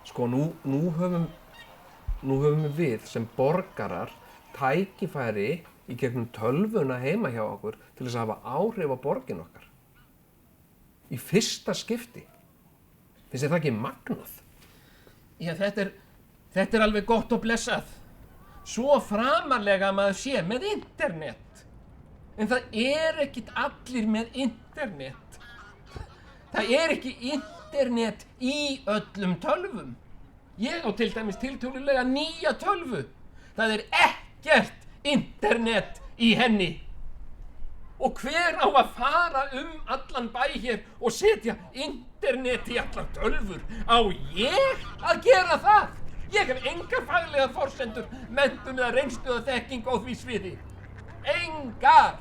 Sko, nú höfum við sem borgarar tækifæri í gegnum tölvuna heima hjá okkur til þess að hafa áhrif á borgin okkar. Í fyrsta skipti. Finnst þér það ekki magnað? Já, þetta er alveg gott og blessað. Svo framarlega maður sé með internet. En það er ekkit allir með internet. Það er ekki internet í öllum tölvum. Ég á til dæmis tiltölulega nýja tölvu. Það er ekkert internet í henni. Og hver á að fara allan bæ hér og setja internet í allar tölvur? Á ég að gera það? Ég hef engar faglegar forsendur, menntun eða reynslu eða þekkingu á því sviði. Engar!